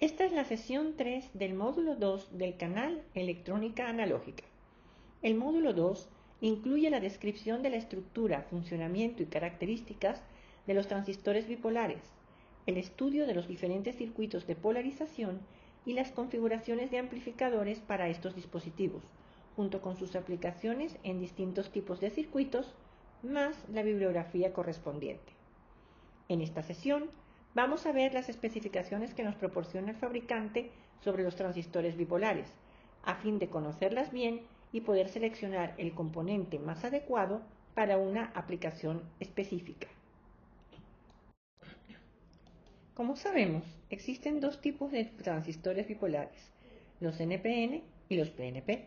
Esta es la sesión 3 del módulo 2 del canal Electrónica Analógica. El módulo 2 incluye la descripción de la estructura, funcionamiento y características de los transistores bipolares, el estudio de los diferentes circuitos de polarización y las configuraciones de amplificadores para estos dispositivos, junto con sus aplicaciones en distintos tipos de circuitos, más la bibliografía correspondiente. En esta sesión vamos a ver las especificaciones que nos proporciona el fabricante sobre los transistores bipolares, a fin de conocerlas bien y poder seleccionar el componente más adecuado para una aplicación específica. Como sabemos, existen dos tipos de transistores bipolares, los NPN y los PNP.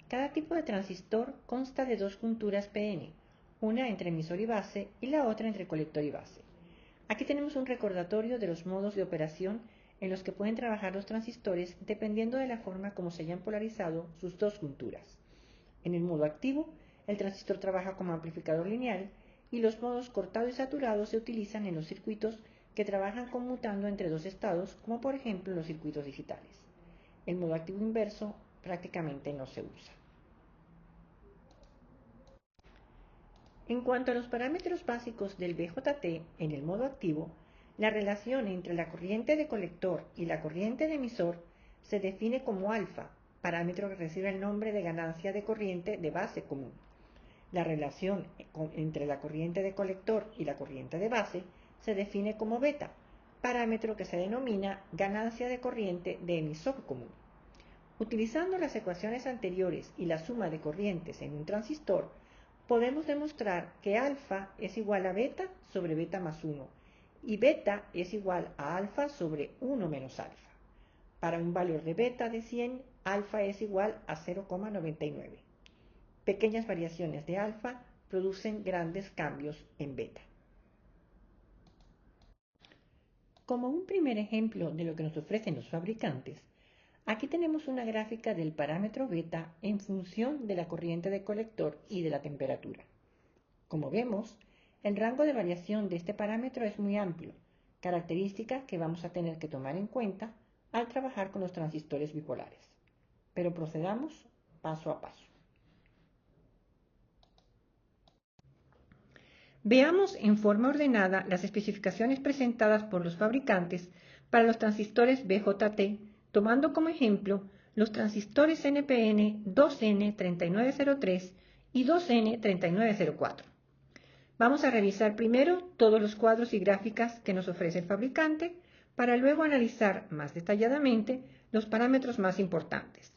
Cada tipo de transistor consta de dos junturas PN, una entre emisor y base y la otra entre colector y base. Aquí tenemos un recordatorio de los modos de operación en los que pueden trabajar los transistores dependiendo de la forma como se hayan polarizado sus dos junturas. En el modo activo, el transistor trabaja como amplificador lineal y los modos cortado y saturado se utilizan en los circuitos que trabajan conmutando entre dos estados, como por ejemplo los circuitos digitales. El modo activo inverso prácticamente no se usa. En cuanto a los parámetros básicos del BJT en el modo activo, la relación entre la corriente de colector y la corriente de emisor se define como alfa, parámetro que recibe el nombre de ganancia de corriente de base común. La relación entre la corriente de colector y la corriente de base se define como beta, parámetro que se denomina ganancia de corriente de emisor común. Utilizando las ecuaciones anteriores y la suma de corrientes en un transistor, podemos demostrar que alfa es igual a beta sobre beta más 1 y beta es igual a alfa sobre 1 menos alfa. Para un valor de beta de 100, alfa es igual a 0,99. Pequeñas variaciones de alfa producen grandes cambios en beta. Como un primer ejemplo de lo que nos ofrecen los fabricantes, aquí tenemos una gráfica del parámetro beta en función de la corriente de colector y de la temperatura. Como vemos, el rango de variación de este parámetro es muy amplio, característica que vamos a tener que tomar en cuenta al trabajar con los transistores bipolares. Pero procedamos paso a paso. Veamos en forma ordenada las especificaciones presentadas por los fabricantes para los transistores BJT, tomando como ejemplo los transistores NPN 2N3903 y 2N3904. Vamos a revisar primero todos los cuadros y gráficas que nos ofrece el fabricante para luego analizar más detalladamente los parámetros más importantes.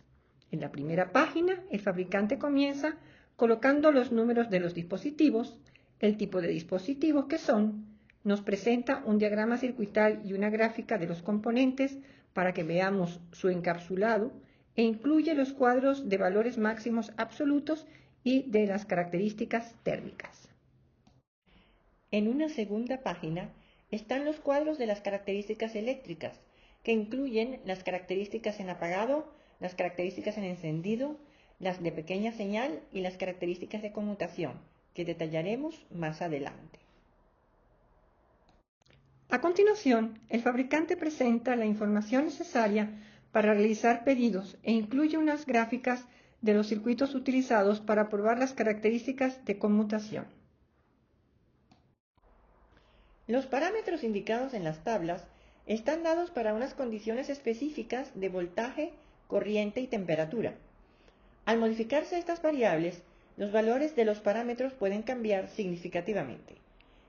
En la primera página, el fabricante comienza colocando los números de los dispositivos, el tipo de dispositivos que son, nos presenta un diagrama circuital y una gráfica de los componentes para que veamos su encapsulado e incluye los cuadros de valores máximos absolutos y de las características térmicas. En una segunda página están los cuadros de las características eléctricas, que incluyen las características en apagado, las características en encendido, las de pequeña señal y las características de conmutación, que detallaremos más adelante. A continuación, el fabricante presenta la información necesaria para realizar pedidos e incluye unas gráficas de los circuitos utilizados para probar las características de conmutación. Los parámetros indicados en las tablas están dados para unas condiciones específicas de voltaje, corriente y temperatura. Al modificarse estas variables, los valores de los parámetros pueden cambiar significativamente.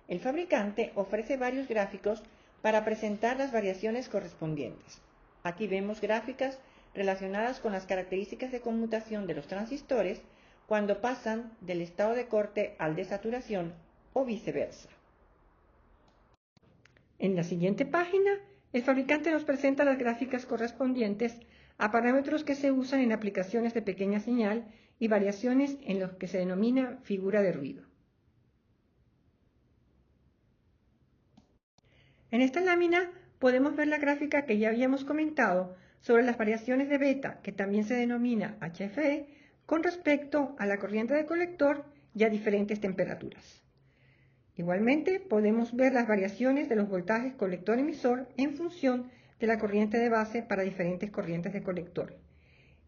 El fabricante ofrece varios gráficos para presentar las variaciones correspondientes. Aquí vemos gráficas relacionadas con las características de conmutación de los transistores cuando pasan del estado de corte al de saturación o viceversa. En la siguiente página, el fabricante nos presenta las gráficas correspondientes a parámetros que se usan en aplicaciones de pequeña señal y variaciones en lo que se denomina figura de ruido. En esta lámina podemos ver la gráfica que ya habíamos comentado sobre las variaciones de beta, que también se denomina HFE, con respecto a la corriente de colector y a diferentes temperaturas. Igualmente, podemos ver las variaciones de los voltajes colector-emisor en función de la corriente de base para diferentes corrientes de colector,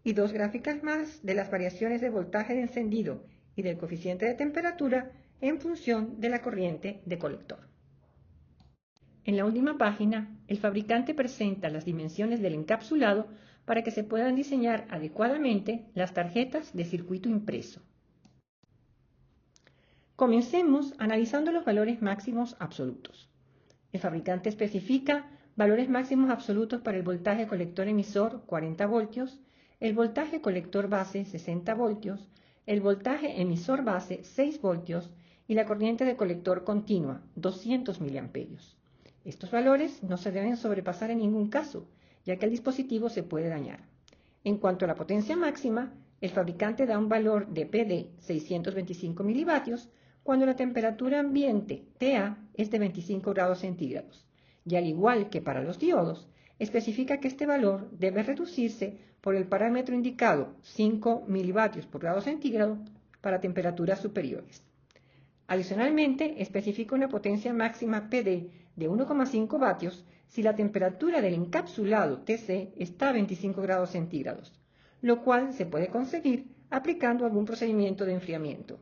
y 2 gráficas más de las variaciones de voltaje de encendido y del coeficiente de temperatura en función de la corriente de colector. En la última página, el fabricante presenta las dimensiones del encapsulado para que se puedan diseñar adecuadamente las tarjetas de circuito impreso. Comencemos analizando los valores máximos absolutos. El fabricante especifica valores máximos absolutos para el voltaje colector emisor 40 voltios, el voltaje colector base 60 voltios, el voltaje emisor base 6 voltios y la corriente de colector continua 200 miliamperios. Estos valores no se deben sobrepasar en ningún caso, ya que el dispositivo se puede dañar. En cuanto a la potencia máxima, el fabricante da un valor de PD 625 milivatios cuando la temperatura ambiente TA es de 25 grados centígrados, y al igual que para los diodos, especifica que este valor debe reducirse por el parámetro indicado 5 milivatios por grado centígrado para temperaturas superiores. Adicionalmente, especifica una potencia máxima PD de 1,5 vatios si la temperatura del encapsulado TC está a 25 grados centígrados, lo cual se puede conseguir aplicando algún procedimiento de enfriamiento.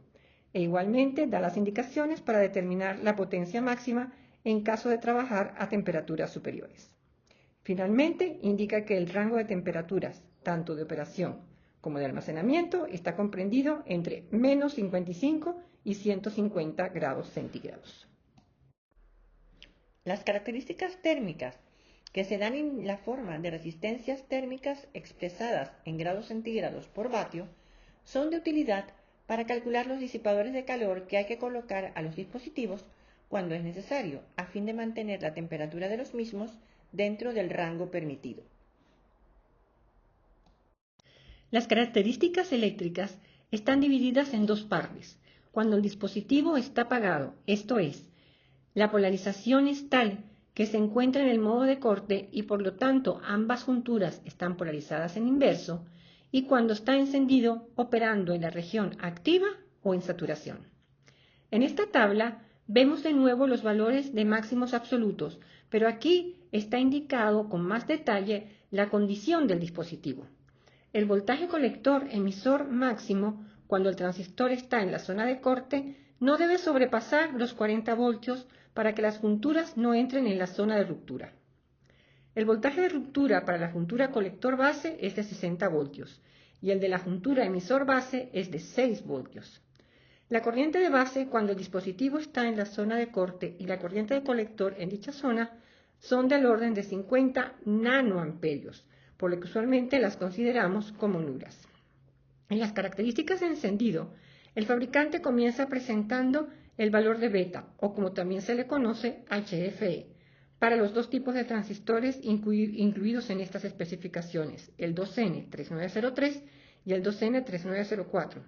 E igualmente da las indicaciones para determinar la potencia máxima en caso de trabajar a temperaturas superiores. Finalmente, indica que el rango de temperaturas, tanto de operación como de almacenamiento, está comprendido entre menos 55 y 150 grados centígrados. Las características térmicas que se dan en la forma de resistencias térmicas expresadas en grados centígrados por vatio son de utilidad para calcular los disipadores de calor que hay que colocar a los dispositivos cuando es necesario, a fin de mantener la temperatura de los mismos dentro del rango permitido. Las características eléctricas están divididas en 2 partes. Cuando el dispositivo está apagado, esto es, la polarización es tal que se encuentra en el modo de corte y por lo tanto ambas junturas están polarizadas en inverso, y cuando está encendido operando en la región activa o en saturación. En esta tabla vemos de nuevo los valores de máximos absolutos, pero aquí está indicado con más detalle la condición del dispositivo. El voltaje colector emisor máximo, cuando el transistor está en la zona de corte, no debe sobrepasar los 40 voltios para que las junturas no entren en la zona de ruptura. El voltaje de ruptura para la juntura colector base es de 60 voltios y el de la juntura emisor base es de 6 voltios. La corriente de base cuando el dispositivo está en la zona de corte y la corriente de colector en dicha zona son del orden de 50 nanoamperios, por lo que usualmente las consideramos como nulas. En las características de encendido, el fabricante comienza presentando el valor de beta, o como también se le conoce, HFE, para los 2 tipos de transistores incluidos en estas especificaciones, el 2N3903 y el 2N3904,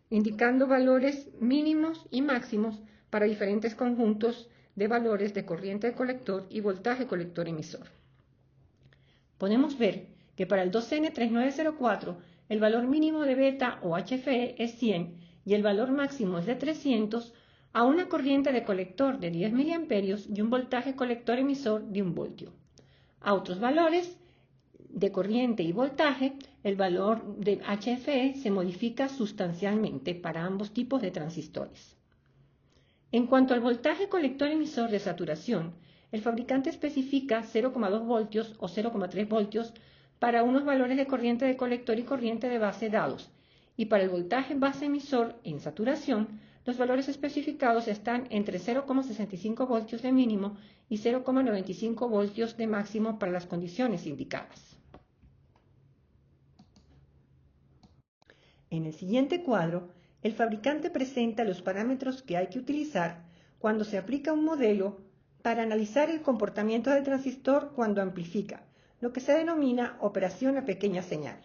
indicando valores mínimos y máximos para diferentes conjuntos de valores de corriente de colector y voltaje colector emisor. Podemos ver que para el 2N3904 el valor mínimo de beta o HFE es 100 y el valor máximo es de 300 a una corriente de colector de 10 miliamperios y un voltaje colector emisor de 1 voltio. A otros valores de corriente y voltaje, el valor de HFE se modifica sustancialmente para ambos tipos de transistores. En cuanto al voltaje colector emisor de saturación, el fabricante especifica 0,2 voltios o 0,3 voltios para unos valores de corriente de colector y corriente de base dados, y para el voltaje base emisor en saturación, los valores especificados están entre 0,65 voltios de mínimo y 0,95 voltios de máximo para las condiciones indicadas. En el siguiente cuadro, el fabricante presenta los parámetros que hay que utilizar cuando se aplica un modelo para analizar el comportamiento del transistor cuando amplifica, lo que se denomina operación a pequeña señal.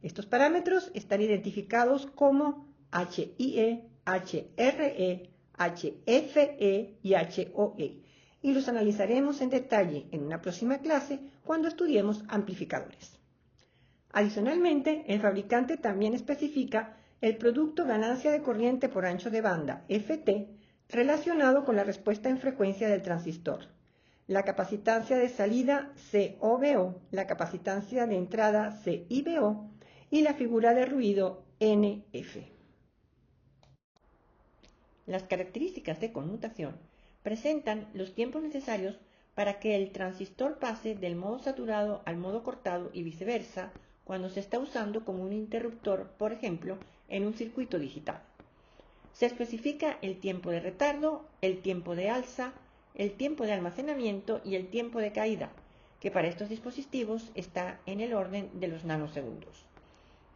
Estos parámetros están identificados como HIE, HRE, HFE y HOE, y los analizaremos en detalle en una próxima clase cuando estudiemos amplificadores. Adicionalmente, el fabricante también especifica el producto ganancia de corriente por ancho de banda, FT, relacionado con la respuesta en frecuencia del transistor. la capacitancia de salida COBO, la capacitancia de entrada CIBO y la figura de ruido NF. Las características de conmutación presentan los tiempos necesarios para que el transistor pase del modo saturado al modo cortado y viceversa cuando se está usando como un interruptor, por ejemplo, en un circuito digital. Se especifica el tiempo de retardo, el tiempo de alza, el tiempo de almacenamiento y el tiempo de caída, que para estos dispositivos está en el orden de los nanosegundos.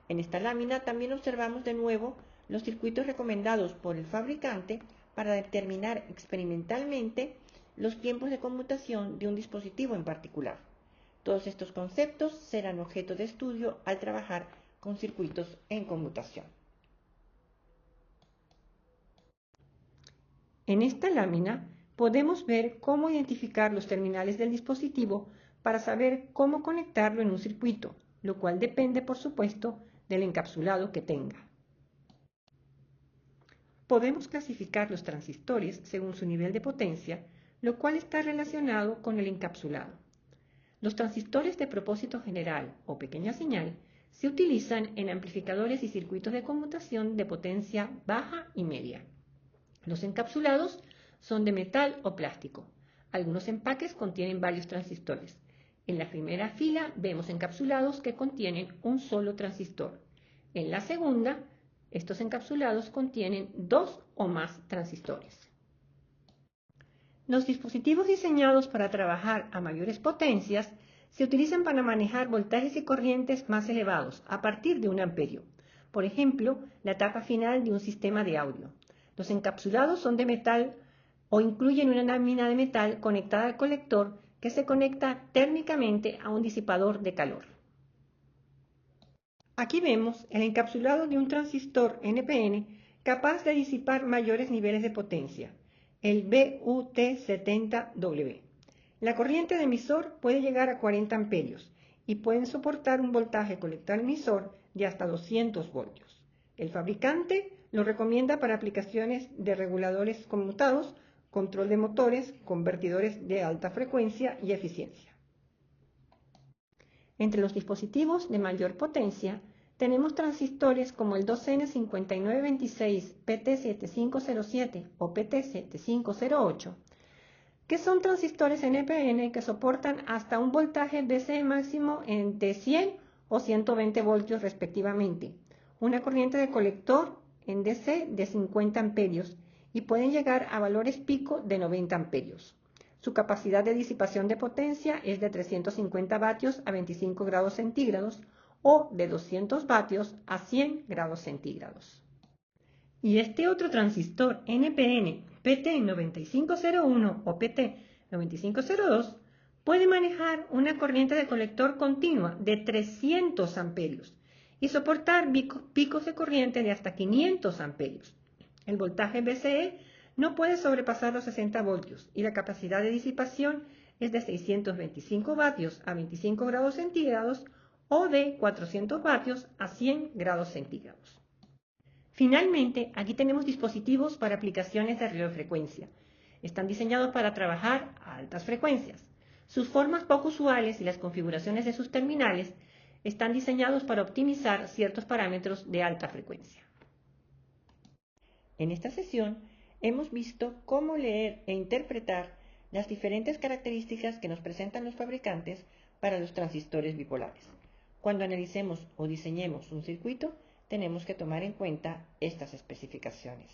En esta lámina también observamos de nuevo los circuitos recomendados por el fabricante para determinar experimentalmente los tiempos de conmutación de un dispositivo en particular. Todos estos conceptos serán objeto de estudio al trabajar con circuitos en conmutación. En esta lámina podemos ver cómo identificar los terminales del dispositivo para saber cómo conectarlo en un circuito, lo cual depende, por supuesto, del encapsulado que tenga. Podemos clasificar los transistores según su nivel de potencia, lo cual está relacionado con el encapsulado. Los transistores de propósito general o pequeña señal se utilizan en amplificadores y circuitos de conmutación de potencia baja y media. Los encapsulados son de metal o plástico. Algunos empaques contienen varios transistores. En la primera fila vemos encapsulados que contienen un solo transistor. En la segunda, estos encapsulados contienen 2 o más transistores. Los dispositivos diseñados para trabajar a mayores potencias se utilizan para manejar voltajes y corrientes más elevados, a partir de 1 amperio. Por ejemplo, la etapa final de un sistema de audio. Los encapsulados son de metal o incluyen una lámina de metal conectada al colector que se conecta térmicamente a un disipador de calor. Aquí vemos el encapsulado de un transistor NPN capaz de disipar mayores niveles de potencia, el BUT70W. La corriente de emisor puede llegar a 40 amperios y pueden soportar un voltaje colector-emisor de hasta 200 voltios. El fabricante lo recomienda para aplicaciones de reguladores conmutados, control de motores, convertidores de alta frecuencia y eficiencia. Entre los dispositivos de mayor potencia tenemos transistores como el 2N5926 PT7507 o PT7508, que son transistores NPN que soportan hasta un voltaje BCE máximo de 100 o 120 voltios respectivamente, una corriente de colector en DC de 50 amperios y pueden llegar a valores pico de 90 amperios. Su capacidad de disipación de potencia es de 350 vatios a 25 grados centígrados o de 200 vatios a 100 grados centígrados. Y este otro transistor NPN PT9501 o PT9502 puede manejar una corriente de colector continua de 300 amperios y soportar picos de corriente de hasta 500 amperios. El voltaje BCE no puede sobrepasar los 60 voltios y la capacidad de disipación es de 625 vatios a 25 grados centígrados o de 400 vatios a 100 grados centígrados. Finalmente, aquí tenemos dispositivos para aplicaciones de radiofrecuencia. Están diseñados para trabajar a altas frecuencias. Sus formas poco usuales y las configuraciones de sus terminales están diseñados para optimizar ciertos parámetros de alta frecuencia. En esta sesión hemos visto cómo leer e interpretar las diferentes características que nos presentan los fabricantes para los transistores bipolares. Cuando analicemos o diseñemos un circuito, tenemos que tomar en cuenta estas especificaciones.